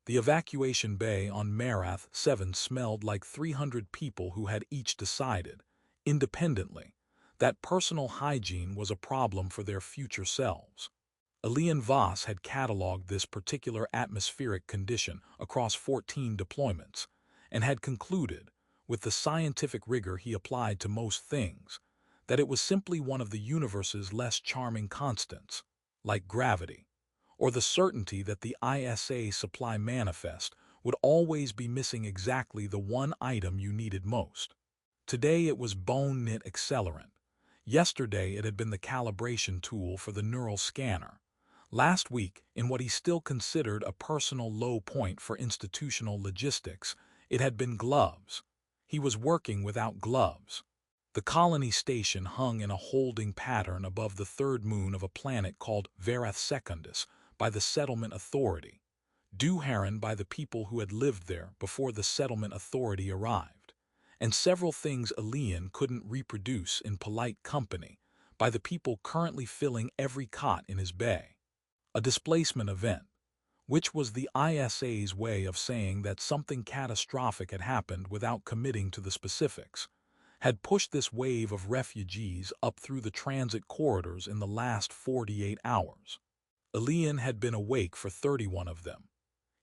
The evacuation bay on Marath 7 smelled like 300 people who had each decided, independently, that personal hygiene was a problem for their future selves. Elian Voss had cataloged this particular atmospheric condition across 14 deployments, and had concluded, with the scientific rigor he applied to most things, that it was simply one of the universe's less charming constants, like gravity, or the certainty that the ISA supply manifest would always be missing exactly the one item you needed most. Today it was bone-knit accelerant. Yesterday it had been the calibration tool for the neural scanner. Last week, in what he still considered a personal low point for institutional logistics, it had been gloves. He was working without gloves. The colony station hung in a holding pattern above the third moon of a planet called Verath Secundus by the Settlement Authority, Duharan by the people who had lived there before the Settlement Authority arrived, and several things Elian couldn't reproduce in polite company by the people currently filling every cot in his bay. A displacement event, which was the ISA's way of saying that something catastrophic had happened without committing to the specifics, had pushed this wave of refugees up through the transit corridors in the last 48 hours. Elian had been awake for 31 of them.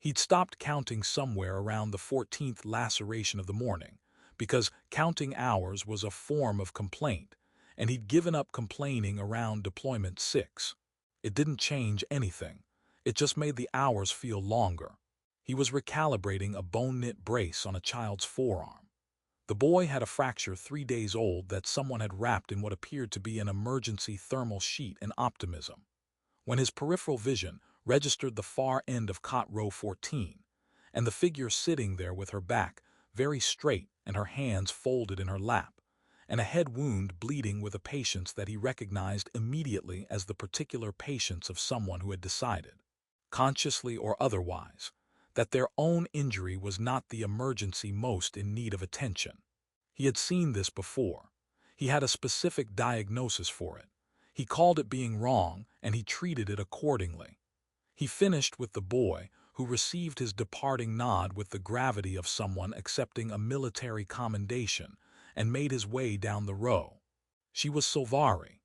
He'd stopped counting somewhere around the 14th laceration of the morning, because counting hours was a form of complaint, and he'd given up complaining around deployment 6. It didn't change anything. It just made the hours feel longer. He was recalibrating a bone-knit brace on a child's forearm. The boy had a fracture 3 days old that someone had wrapped in what appeared to be an emergency thermal sheet in optimism. When his peripheral vision registered the far end of cot row 14, and the figure sitting there with her back very straight and her hands folded in her lap, and a head wound bleeding with a patience that he recognized immediately as the particular patience of someone who had decided, consciously or otherwise, that their own injury was not the emergency most in need of attention. He had seen this before. He had a specific diagnosis for it. He called it being wrong, and he treated it accordingly. He finished with the boy, who received his departing nod with the gravity of someone accepting a military commendation, and made his way down the row. She was Solvari.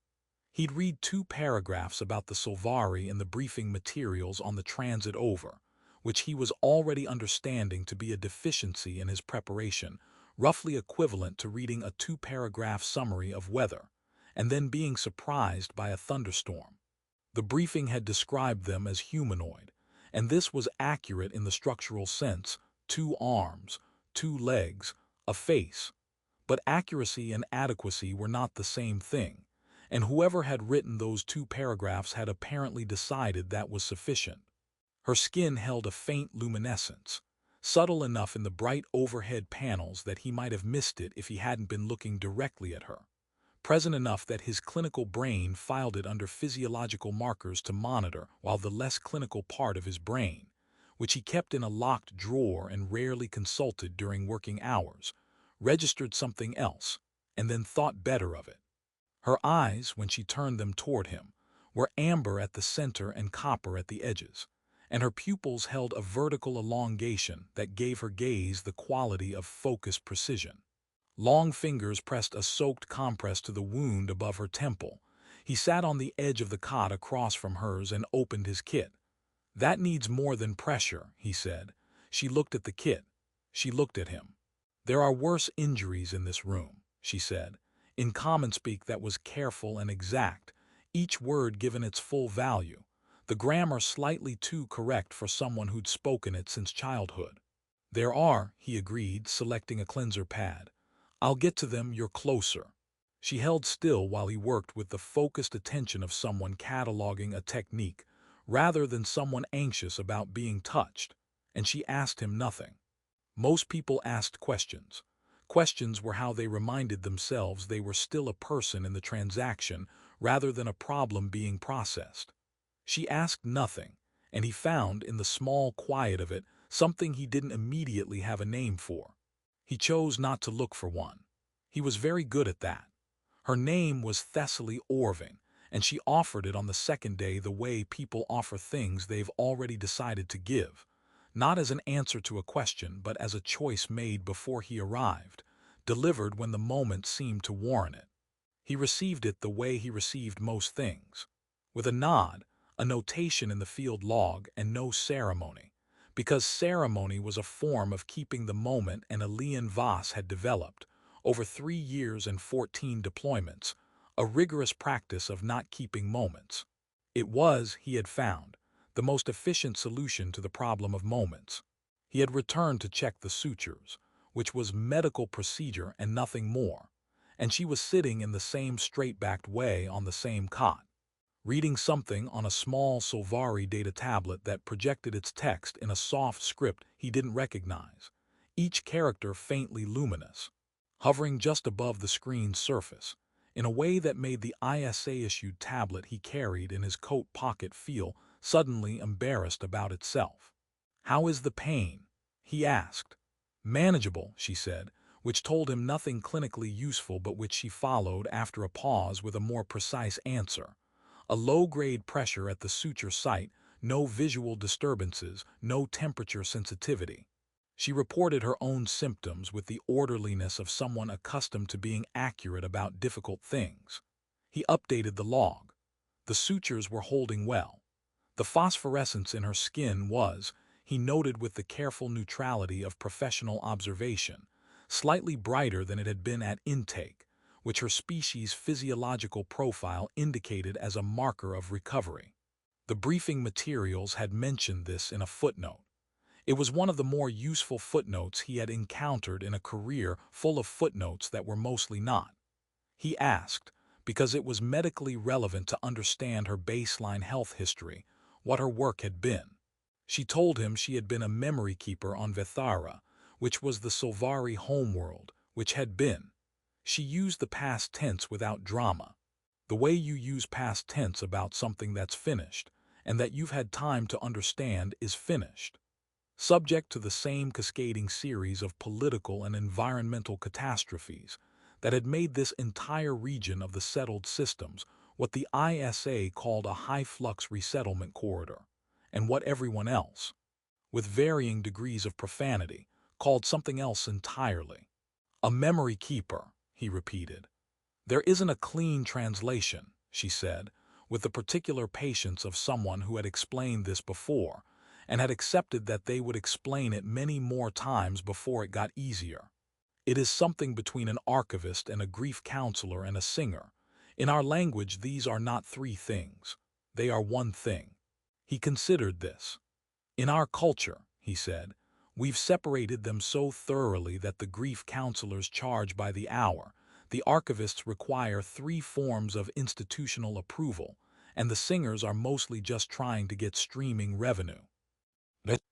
He'd read 2 paragraphs about the Solvari in the briefing materials on the transit over, which he was already understanding to be a deficiency in his preparation, roughly equivalent to reading a 2-paragraph summary of weather, and then being surprised by a thunderstorm. The briefing had described them as humanoid, and this was accurate in the structural sense: 2 arms, 2 legs, a face. But accuracy and adequacy were not the same thing, and whoever had written those 2 paragraphs had apparently decided that was sufficient. Her skin held a faint luminescence, subtle enough in the bright overhead panels that he might have missed it if he hadn't been looking directly at her, present enough that his clinical brain filed it under physiological markers to monitor, while the less clinical part of his brain, which he kept in a locked drawer and rarely consulted during working hours, registered something else, and then thought better of it. Her eyes, when she turned them toward him, were amber at the center and copper at the edges, and her pupils held a vertical elongation that gave her gaze the quality of focused precision. Long fingers pressed a soaked compress to the wound above her temple. He sat on the edge of the cot across from hers and opened his kit. "That needs more than pressure," he said. She looked at the kit. She looked at him. "There are worse injuries in this room," she said, in common speak that was careful and exact, each word given its full value, the grammar slightly too correct for someone who'd spoken it since childhood. "There are," he agreed, selecting a cleanser pad. "I'll get to them, you're closer." She held still while he worked with the focused attention of someone cataloging a technique, rather than someone anxious about being touched, and she asked him nothing. Most people asked questions. Questions were how they reminded themselves they were still a person in the transaction rather than a problem being processed. She asked nothing, and he found in the small quiet of it something he didn't immediately have a name for. He chose not to look for one. He was very good at that. Her name was Thessaly Orving, and she offered it on the second day the way people offer things they've already decided to give, not as an answer to a question but as a choice made before he arrived, delivered when the moment seemed to warrant it. He received it the way he received most things, with a nod, a notation in the field log, and no ceremony, because ceremony was a form of keeping the moment, and Elian Voss had developed, over 3 years and 14 deployments, a rigorous practice of not keeping moments. It was, he had found, the most efficient solution to the problem of moments. He had returned to check the sutures, which was medical procedure and nothing more, and she was sitting in the same straight-backed way on the same cot, reading something on a small Solvari data tablet that projected its text in a soft script he didn't recognize, each character faintly luminous, hovering just above the screen's surface, in a way that made the ISA-issued tablet he carried in his coat pocket feel suddenly embarrassed about itself. "How is the pain?" he asked. "Manageable," she said, which told him nothing clinically useful but which she followed after a pause with a more precise answer. A low-grade pressure at the suture site, no visual disturbances, no temperature sensitivity. She reported her own symptoms with the orderliness of someone accustomed to being accurate about difficult things. He updated the log. The sutures were holding well. The phosphorescence in her skin was, he noted with the careful neutrality of professional observation, slightly brighter than it had been at intake, which her species' physiological profile indicated as a marker of recovery. The briefing materials had mentioned this in a footnote. It was one of the more useful footnotes he had encountered in a career full of footnotes that were mostly not. He asked, because it was medically relevant to understand her baseline health history, what her work had been. She told him she had been a memory keeper on Vethara, which was the Solvari homeworld, which had been. She used the past tense without drama, the way you use past tense about something that's finished, and that you've had time to understand is finished. Subject to the same cascading series of political and environmental catastrophes that had made this entire region of the settled systems what the ISA called a high-flux resettlement corridor, and what everyone else, with varying degrees of profanity, called something else entirely. "A memory keeper," he repeated. "There isn't a clean translation," she said, with the particular patience of someone who had explained this before, and had accepted that they would explain it many more times before it got easier. "It is something between an archivist and a grief counselor and a singer. In our language, these are not 3 things. They are one thing." He considered this. "In our culture," he said, "we've separated them so thoroughly that the grief counselors charge by the hour, the archivists require 3 forms of institutional approval, and the singers are mostly just trying to get streaming revenue."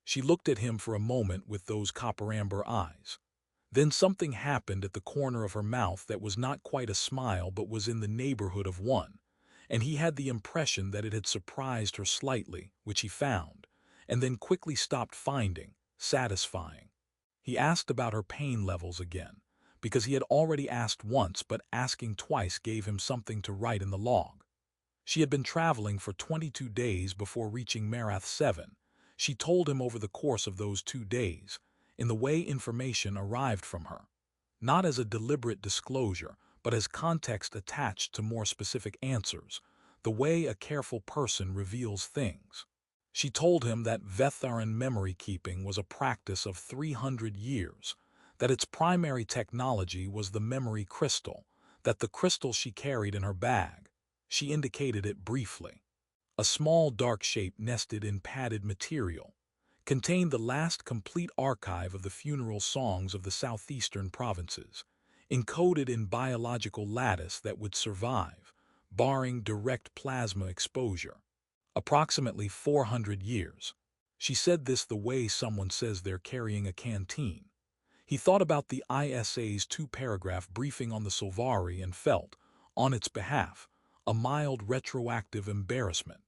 She looked at him for a moment with those copper-amber eyes. Then something happened at the corner of her mouth that was not quite a smile but was in the neighborhood of one, and he had the impression that it had surprised her slightly, which he found, and then quickly stopped finding, satisfying. He asked about her pain levels again, because he had already asked once, but asking twice gave him something to write in the log. She had been traveling for 22 days before reaching Marath 7. She told him over the course of those 2 days, in the way information arrived from her, not as a deliberate disclosure, but as context attached to more specific answers, the way a careful person reveals things. She told him that Vetharan memory keeping was a practice of 300 years, that its primary technology was the memory crystal, that the crystal she carried in her bag, she indicated it briefly, a small dark shape nested in padded material, contained the last complete archive of the funeral songs of the southeastern provinces, encoded in biological lattice that would survive, barring direct plasma exposure, approximately 400 years. She said this the way someone says they're carrying a canteen. He thought about the ISA's 2-paragraph briefing on the Solvari and felt, on its behalf, a mild retroactive embarrassment.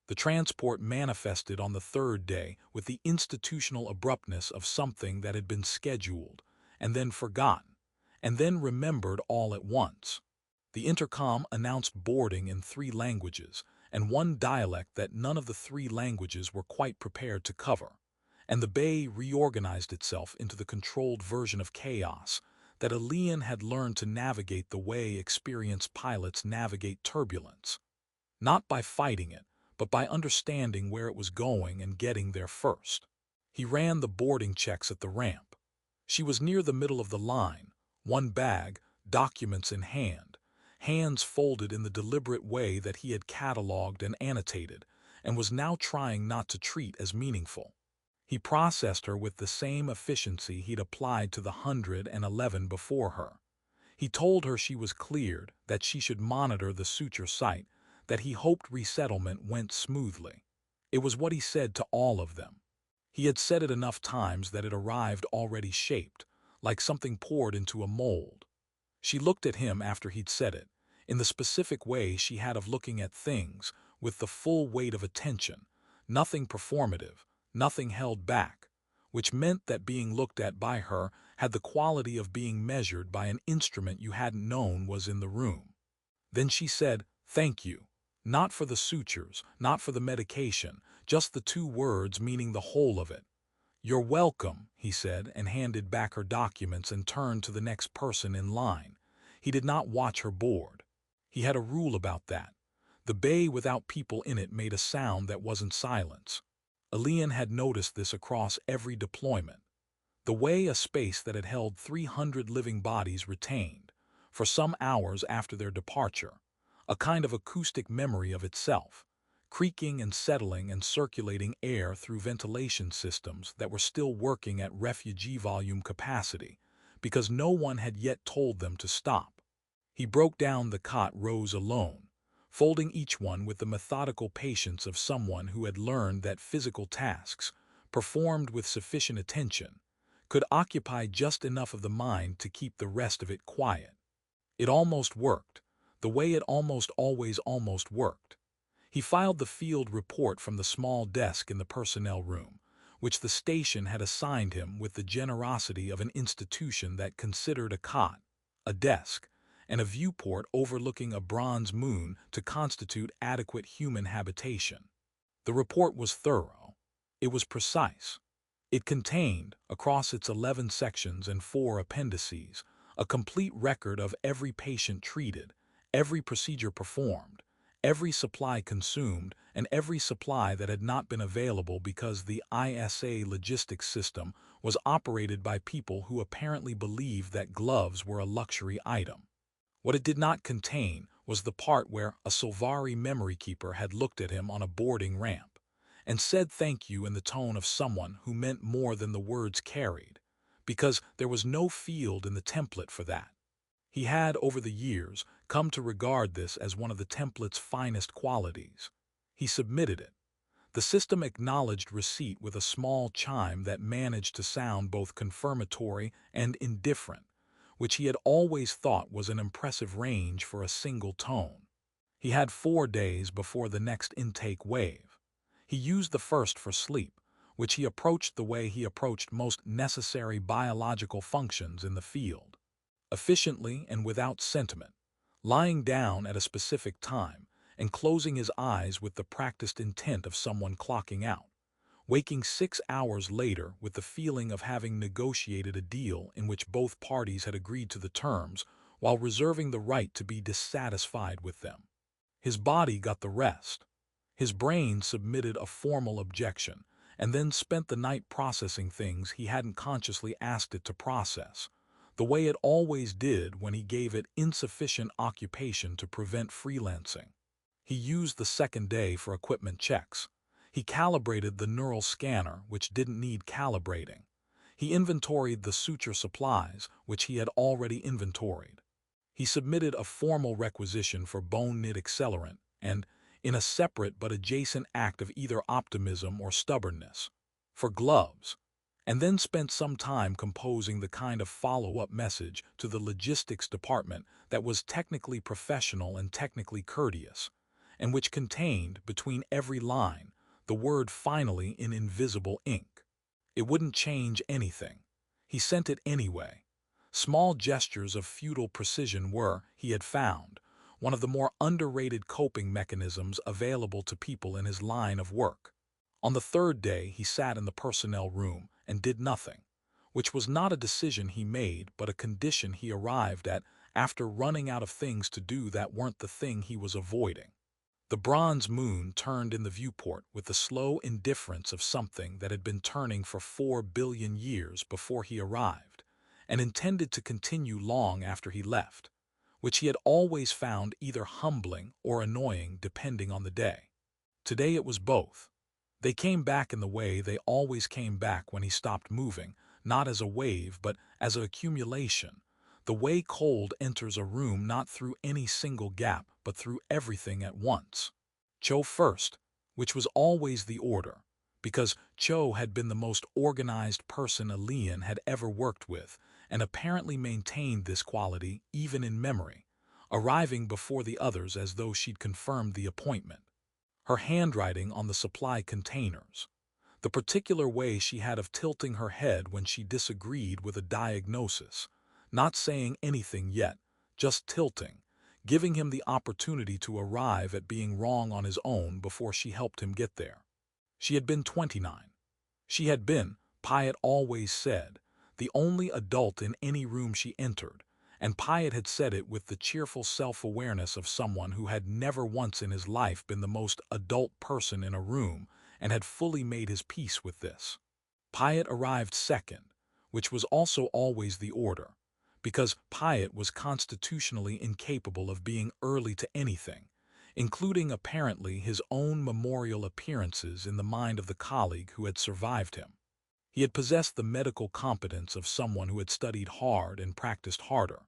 The transport manifested on the 3rd day with the institutional abruptness of something that had been scheduled, and then forgotten, and then remembered all at once. The intercom announced boarding in 3 languages, and one dialect that none of the 3 languages were quite prepared to cover, and the bay reorganized itself into the controlled version of chaos that Elian had learned to navigate the way experienced pilots navigate turbulence, not by fighting it, but by understanding where it was going and getting there first. He ran the boarding checks at the ramp. She was near the middle of the line, one bag, documents in hand, hands folded in the deliberate way that he had cataloged and annotated, and was now trying not to treat as meaningful. He processed her with the same efficiency he'd applied to the 111 before her. He told her she was cleared, that she should monitor the suture site, that he hoped resettlement went smoothly. It was what he said to all of them. He had said it enough times that it arrived already shaped, like something poured into a mold. She looked at him after he'd said it, in the specific way she had of looking at things, with the full weight of attention, nothing performative, nothing held back, which meant that being looked at by her had the quality of being measured by an instrument you hadn't known was in the room. Then she said, "Thank you. Not for the sutures, not for the medication, just the two words meaning the whole of it. "You're welcome," he said, and handed back her documents and turned to the next person in line. He did not watch her board. He had a rule about that. The bay without people in it made a sound that wasn't silence. Elian had noticed this across every deployment. The way a space that had held 300 living bodies retained, for some hours after their departure, a kind of acoustic memory of itself, creaking and settling and circulating air through ventilation systems that were still working at refugee volume capacity, because no one had yet told them to stop. He broke down the cot rows alone, folding each one with the methodical patience of someone who had learned that physical tasks, performed with sufficient attention, could occupy just enough of the mind to keep the rest of it quiet. It almost worked, the way it almost always almost worked. He filed the field report from the small desk in the personnel room, which the station had assigned him with the generosity of an institution that considered a cot, a desk, and a viewport overlooking a bronze moon to constitute adequate human habitation. The report was thorough. It was precise. It contained, across its 11 sections and 4 appendices, a complete record of every patient treated, every procedure performed, every supply consumed, and every supply that had not been available because the ISA logistics system was operated by people who apparently believed that gloves were a luxury item. What it did not contain was the part where a Solvari memory keeper had looked at him on a boarding ramp and said thank you in the tone of someone who meant more than the words carried, because there was no field in the template for that. He had, over the years, come to regard this as one of the template's finest qualities. He submitted it. The system acknowledged receipt with a small chime that managed to sound both confirmatory and indifferent, which he had always thought was an impressive range for a single tone. He had 4 days before the next intake wave. He used the first for sleep, which he approached the way he approached most necessary biological functions in the field, efficiently and without sentiment, lying down at a specific time and closing his eyes with the practiced intent of someone clocking out, waking 6 hours later with the feeling of having negotiated a deal in which both parties had agreed to the terms while reserving the right to be dissatisfied with them. His body got the rest. His brain submitted a formal objection and then spent the night processing things he hadn't consciously asked it to process, the way it always did when he gave it insufficient occupation to prevent freelancing. He used the second day for equipment checks. He calibrated the neural scanner, which didn't need calibrating. He inventoried the suture supplies, which he had already inventoried. He submitted a formal requisition for bone knit accelerant and, in a separate but adjacent act of either optimism or stubbornness, for gloves, and then spent some time composing the kind of follow-up message to the logistics department that was technically professional and technically courteous, and which contained, between every line, the word finally in invisible ink. It wouldn't change anything. He sent it anyway. Small gestures of futile precision were, he had found, one of the more underrated coping mechanisms available to people in his line of work. On the third day, he sat in the personnel room and did nothing, which was not a decision he made but a condition he arrived at after running out of things to do that weren't the thing he was avoiding. The bronze moon turned in the viewport with the slow indifference of something that had been turning for 4 billion years before he arrived, and intended to continue long after he left, which he had always found either humbling or annoying depending on the day. Today it was both. They came back in the way they always came back when he stopped moving, not as a wave but as an accumulation. The way cold enters a room not through any single gap but through everything at once. Cho first, which was always the order, because Cho had been the most organized person Elian had ever worked with, and apparently maintained this quality even in memory, arriving before the others as though she'd confirmed the appointment. Her handwriting on the supply containers, the particular way she had of tilting her head when she disagreed with a diagnosis, not saying anything yet, just tilting, giving him the opportunity to arrive at being wrong on his own before she helped him get there. She had been 29. She had been, Pyatt always said, the only adult in any room she entered, and Pyatt had said it with the cheerful self-awareness of someone who had never once in his life been the most adult person in a room and had fully made his peace with this. Pyatt arrived second, which was also always the order, because Pyatt was constitutionally incapable of being early to anything, including apparently his own memorial appearances in the mind of the colleague who had survived him. He had possessed the medical competence of someone who had studied hard and practiced harder,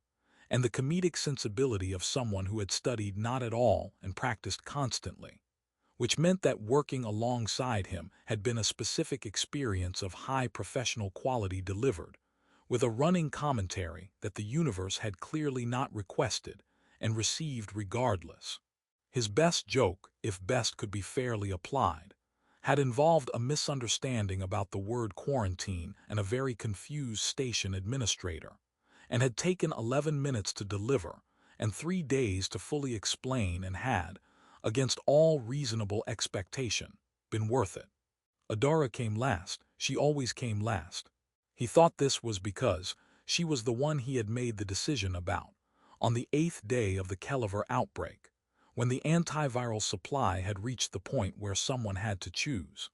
and the comedic sensibility of someone who had studied not at all and practiced constantly, which meant that working alongside him had been a specific experience of high professional quality delivered, with a running commentary that the universe had clearly not requested and received regardless. His best joke, if best could be fairly applied, had involved a misunderstanding about the word quarantine and a very confused station administrator, and had taken 11 minutes to deliver and 3 days to fully explain and had, against all reasonable expectation, been worth it. Adara came last. She always came last. He thought this was because she was the one he had made the decision about, on the 8th day of the Keliver outbreak, when the antiviral supply had reached the point where someone had to choose.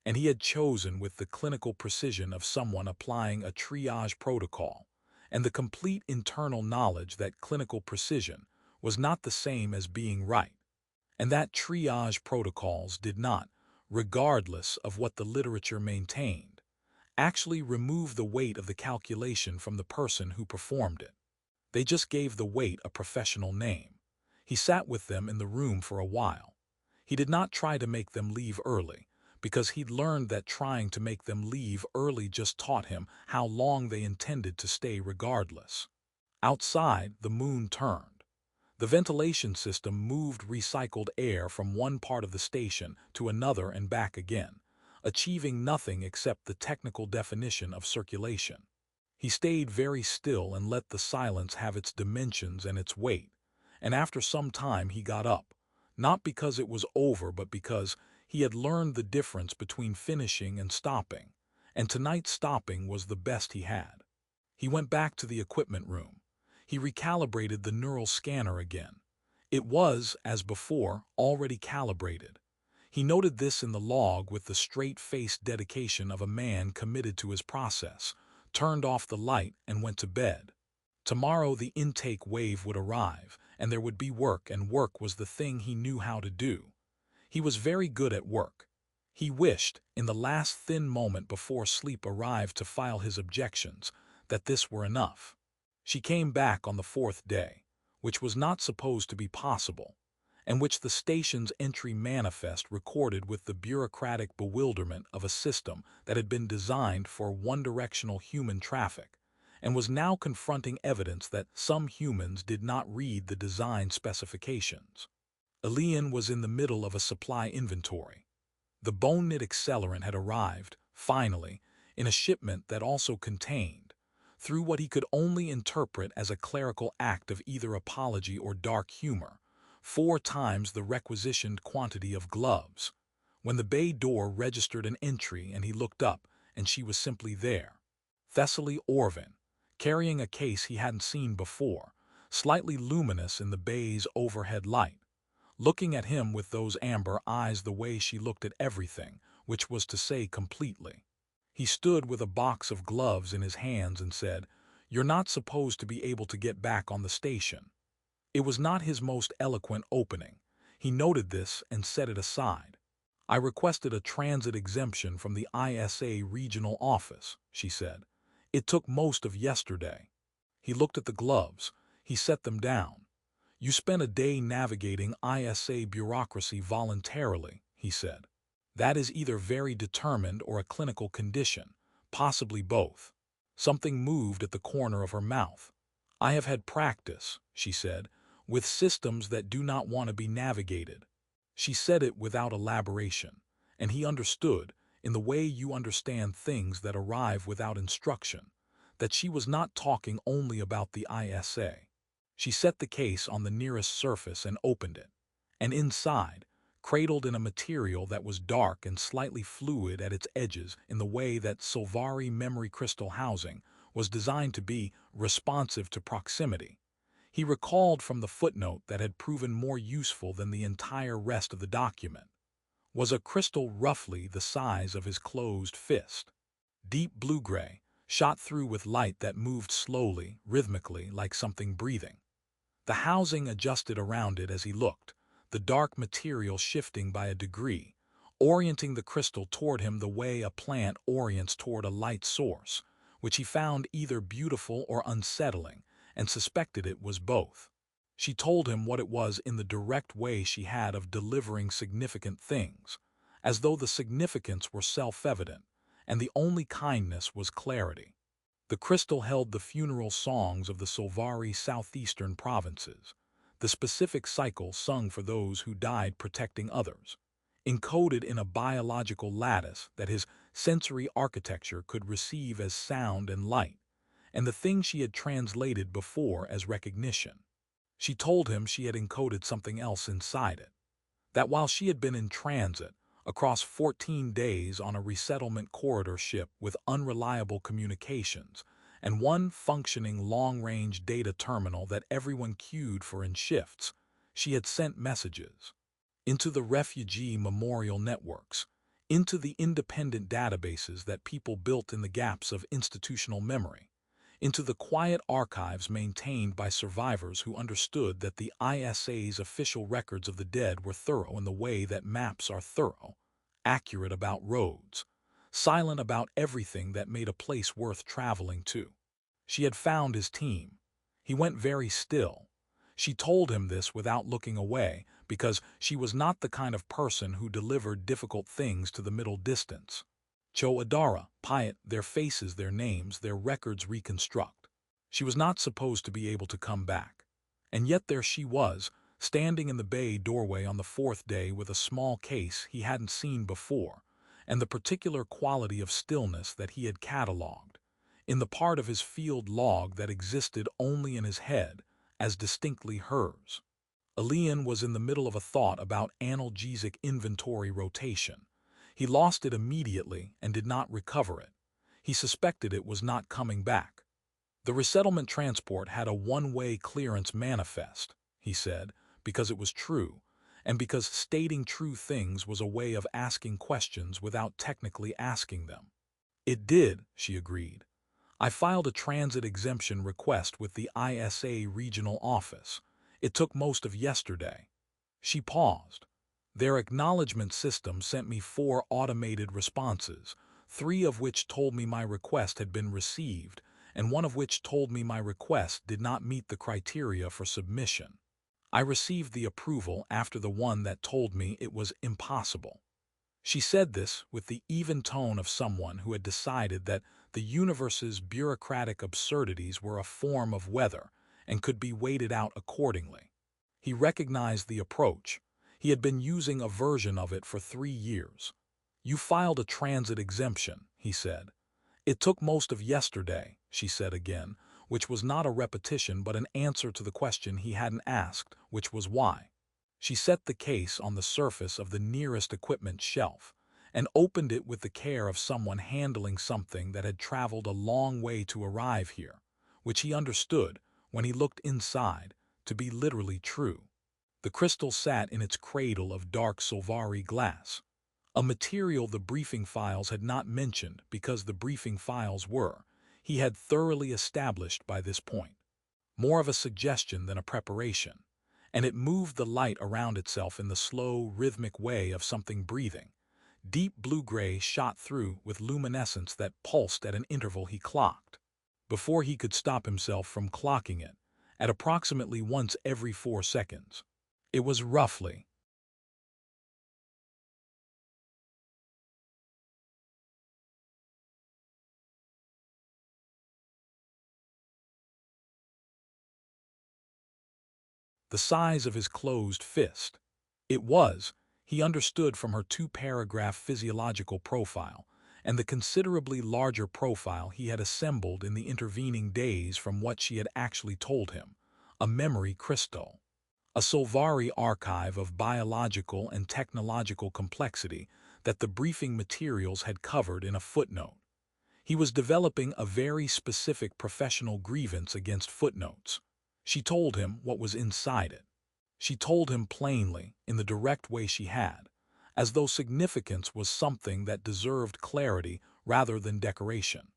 And he had chosen with the clinical precision of someone applying a triage protocol, and the complete internal knowledge that clinical precision was not the same as being right, and that triage protocols did not, regardless of what the literature maintained, actually remove the weight of the calculation from the person who performed it. They just gave the weight a professional name. He sat with them in the room for a while. He did not try to make them leave early, because he'd learned that trying to make them leave early just taught him how long they intended to stay regardless. Outside, the moon turned. The ventilation system moved recycled air from one part of the station to another and back again, achieving nothing except the technical definition of circulation. He stayed very still and let the silence have its dimensions and its weight, and after some time he got up, not because it was over but because he had learned the difference between finishing and stopping, and tonight's stopping was the best he had. He went back to the equipment room. He recalibrated the neural scanner again. It was, as before, already calibrated. He noted this in the log with the straight-faced dedication of a man committed to his process, turned off the light and went to bed. Tomorrow the intake wave would arrive, and there would be work, and work was the thing he knew how to do. He was very good at work. He wished, in the last thin moment before sleep arrived to file his objections, that this were enough. She came back on the 4th day, which was not supposed to be possible, and which the station's entry manifest recorded with the bureaucratic bewilderment of a system that had been designed for one-directional human traffic, and was now confronting evidence that some humans did not read the design specifications. Elian was in the middle of a supply inventory. The bone-knit accelerant had arrived, finally, in a shipment that also contained, through what he could only interpret as a clerical act of either apology or dark humor, 4 times the requisitioned quantity of gloves, when the bay door registered an entry and he looked up, and she was simply there. Thessaly Orvin, carrying a case he hadn't seen before, slightly luminous in the bay's overhead light, looking at him with those amber eyes the way she looked at everything, which was to say completely. He stood with a box of gloves in his hands and said, "You're not supposed to be able to get back on the station." It was not his most eloquent opening. He noted this and set it aside. "I requested a transit exemption from the ISA regional office," she said. "It took most of yesterday." He looked at the gloves. He set them down. "You spent a day navigating ISA bureaucracy voluntarily," he said. "That is either very determined or a clinical condition, possibly both." Something moved at the corner of her mouth. "I have had practice," she said, "with systems that do not want to be navigated." She said it without elaboration, and he understood, in the way you understand things that arrive without instruction, that she was not talking only about the ISA. She set the case on the nearest surface and opened it, and inside, cradled in a material that was dark and slightly fluid at its edges in the way that Solvari memory crystal housing was designed to be responsive to proximity. He recalled from the footnote that had proven more useful than the entire rest of the document, was a crystal roughly the size of his closed fist. Deep blue-gray, shot through with light that moved slowly, rhythmically, like something breathing. The housing adjusted around it as he looked, the dark material shifting by a degree, orienting the crystal toward him the way a plant orients toward a light source, which he found either beautiful or unsettling, and suspected it was both. She told him what it was in the direct way she had of delivering significant things, as though the significance were self-evident, and the only kindness was clarity. The crystal held the funeral songs of the Solvari southeastern provinces, the specific cycle sung for those who died protecting others, encoded in a biological lattice that his sensory architecture could receive as sound and light, and the thing she had translated before as recognition. She told him she had encoded something else inside it, that while she had been in transit, across 14 days on a resettlement corridor ship with unreliable communications, and one functioning long-range data terminal that everyone queued for in shifts, she had sent messages into the refugee memorial networks, into the independent databases that people built in the gaps of institutional memory, into the quiet archives maintained by survivors who understood that the ISA's official records of the dead were thorough in the way that maps are thorough, accurate about roads, silent about everything that made a place worth traveling to. She had found his team. He went very still. She told him this without looking away, because she was not the kind of person who delivered difficult things to the middle distance. Cho Adara, Piet, their faces, their names, their records reconstruct. She was not supposed to be able to come back. And yet there she was, standing in the bay doorway on the fourth day with a small case he hadn't seen before, and the particular quality of stillness that he had catalogued, in the part of his field log that existed only in his head, as distinctly hers. Elian was in the middle of a thought about analgesic inventory rotation. He lost it immediately and did not recover it. He suspected it was not coming back. The resettlement transport had a one-way clearance manifest, he said, because it was true, and because stating true things was a way of asking questions without technically asking them. It did, she agreed. I filed a transit exemption request with the ISA regional office. It took most of yesterday. She paused. Their acknowledgement system sent me 4 automated responses, 3 of which told me my request had been received, and 1 of which told me my request did not meet the criteria for submission. I received the approval after the one that told me it was impossible. She said this with the even tone of someone who had decided that the universe's bureaucratic absurdities were a form of weather and could be weighted out accordingly. He recognized the approach. He had been using a version of it for 3 years. You filed a transit exemption, he said. It took most of yesterday, she said again, which was not a repetition but an answer to the question he hadn't asked, which was why. She set the case on the surface of the nearest equipment shelf and opened it with the care of someone handling something that had traveled a long way to arrive here, which he understood, when he looked inside, to be literally true. The crystal sat in its cradle of dark Solvari glass, a material the briefing files had not mentioned because the briefing files were, he had thoroughly established by this point, more of a suggestion than a preparation, and it moved the light around itself in the slow, rhythmic way of something breathing. Deep blue-gray shot through with luminescence that pulsed at an interval he clocked, before he could stop himself from clocking it, at approximately once every 4 seconds. It was roughly the size of his closed fist. It was, he understood from her 2-paragraph physiological profile, and the considerably larger profile he had assembled in the intervening days from what she had actually told him, a memory crystal. A Solvari archive of biological and technological complexity that the briefing materials had covered in a footnote. He was developing a very specific professional grievance against footnotes. She told him what was inside it. She told him plainly, in the direct way she had, as though significance was something that deserved clarity rather than decoration.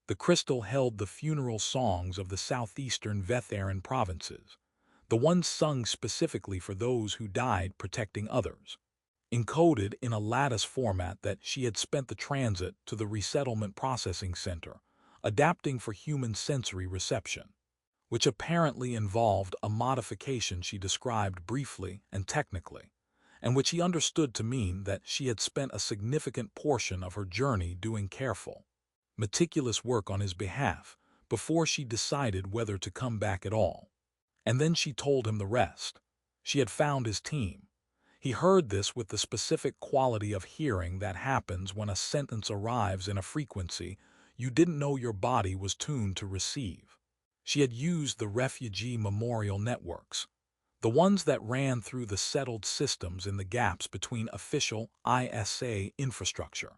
The crystal held the funeral songs of the southeastern Vetheran provinces, the ones sung specifically for those who died protecting others, encoded in a lattice format that she had spent the transit to the resettlement processing center, adapting for human sensory reception, which apparently involved a modification she described briefly and technically, and which he understood to mean that she had spent a significant portion of her journey doing careful, meticulous work on his behalf before she decided whether to come back at all. And then she told him the rest. She had found his team. He heard this with the specific quality of hearing that happens when a sentence arrives in a frequency you didn't know your body was tuned to receive. She had used the refugee memorial networks, the ones that ran through the settled systems in the gaps between official ISA infrastructure,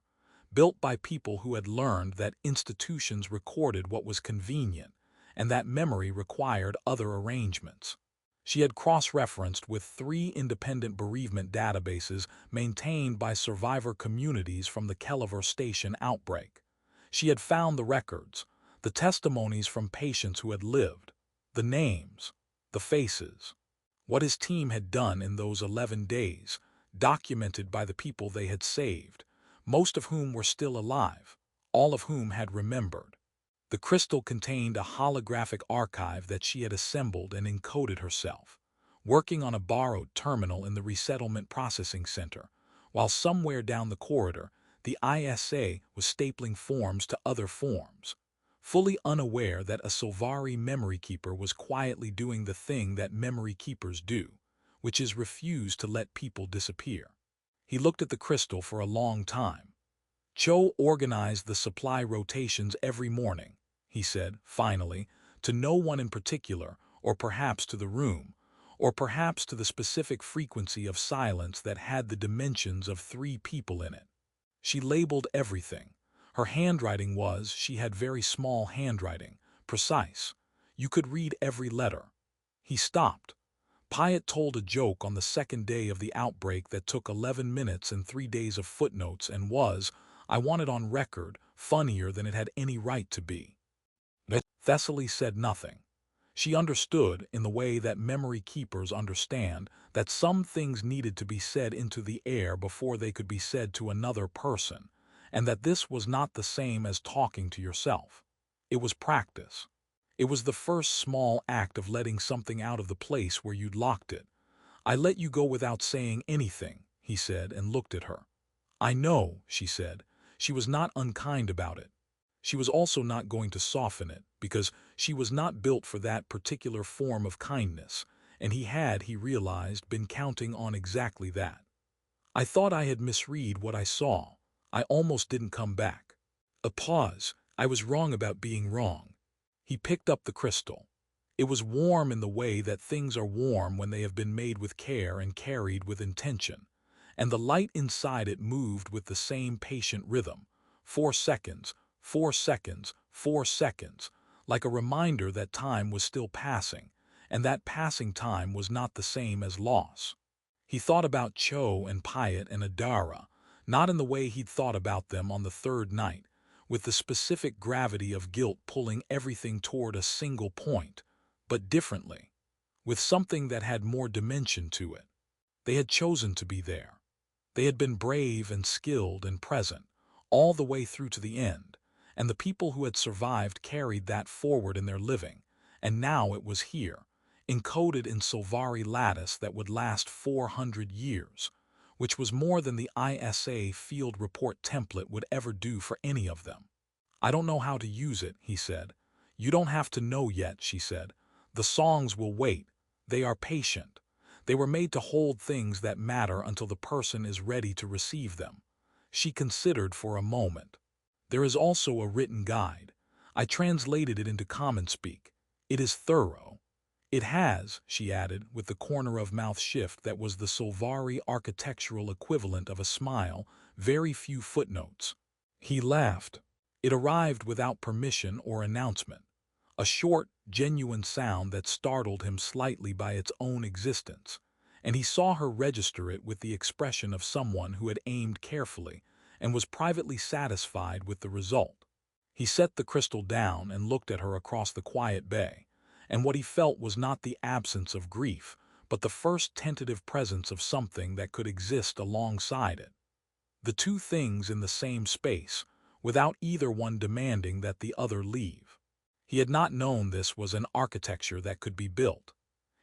built by people who had learned that institutions recorded what was convenient and that memory required other arrangements. She had cross-referenced with 3 independent bereavement databases maintained by survivor communities from the Kelliver Station outbreak. She had found the records, the testimonies from patients who had lived, the names, the faces. What his team had done in those 11 days, documented by the people they had saved, most of whom were still alive, all of whom had remembered. The crystal contained a holographic archive that she had assembled and encoded herself, working on a borrowed terminal in the resettlement processing center, while somewhere down the corridor, the ISA was stapling forms to other forms, fully unaware that a Solvari memory keeper was quietly doing the thing that memory keepers do, which is refuse to let people disappear. He looked at the crystal for a long time. Cho organized the supply rotations every morning, he said, finally, to no one in particular, or perhaps to the room, or perhaps to the specific frequency of silence that had the dimensions of 3 people in it. She labeled everything. Her handwriting was, she had very small handwriting, precise. You could read every letter. He stopped. Pyatt told a joke on the 2nd day of the outbreak that took 11 minutes and 3 days of footnotes and was, I want it on record, funnier than it had any right to be. Thessaly said nothing. She understood, in the way that memory keepers understand, that some things needed to be said into the air before they could be said to another person, and that this was not the same as talking to yourself. It was practice. It was the first small act of letting something out of the place where you'd locked it. I let you go without saying anything, he said, and looked at her. I know, she said. She was not unkind about it. She was also not going to soften it, because she was not built for that particular form of kindness, and he realized, been counting on exactly that. I thought I had misread what I saw. I almost didn't come back. A pause. I was wrong about being wrong. He picked up the crystal. It was warm in the way that things are warm when they have been made with care and carried with intention, and the light inside it moved with the same patient rhythm, 4 seconds, 4 seconds, 4 seconds, like a reminder that time was still passing, and that passing time was not the same as loss. He thought about Cho and Pyatt and Adara, not in the way he'd thought about them on the third night, with the specific gravity of guilt pulling everything toward a single point, but differently, with something that had more dimension to it. They had chosen to be there. They had been brave and skilled and present, all the way through to the end, and the people who had survived carried that forward in their living, and now it was here, encoded in Solvari lattice that would last 400 years, which was more than the ISA field report template would ever do for any of them. "I don't know how to use it," he said. "You don't have to know yet," she said. "The songs will wait. They are patient. They were made to hold things that matter until the person is ready to receive them." She considered for a moment. "There is also a written guide. I translated it into common speak. It is thorough. It has," she added, with the corner of mouth shift that was the Solvari architectural equivalent of a smile, "very few footnotes." He laughed. It arrived without permission or announcement, a short, genuine sound that startled him slightly by its own existence, and he saw her register it with the expression of someone who had aimed carefully and was privately satisfied with the result. He set the crystal down and looked at her across the quiet bay, and what he felt was not the absence of grief, but the first tentative presence of something that could exist alongside it. The two things in the same space, without either one demanding that the other leave. He had not known this was an architecture that could be built.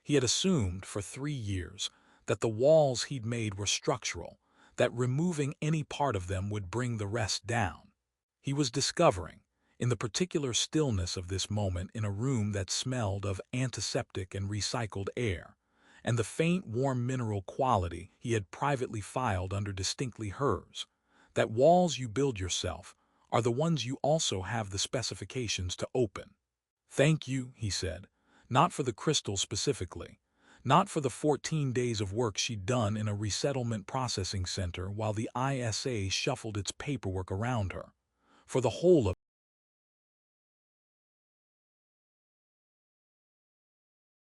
He had assumed, for 3 years, that the walls he'd made were structural, that removing any part of them would bring the rest down. He was discovering, in the particular stillness of this moment in a room that smelled of antiseptic and recycled air, and the faint warm mineral quality he had privately filed under distinctly hers, that walls you build yourself are the ones you also have the specifications to open. "Thank you," he said, not for the crystal specifically, not for the 14 days of work she'd done in a resettlement processing center while the ISA shuffled its paperwork around her, for the whole of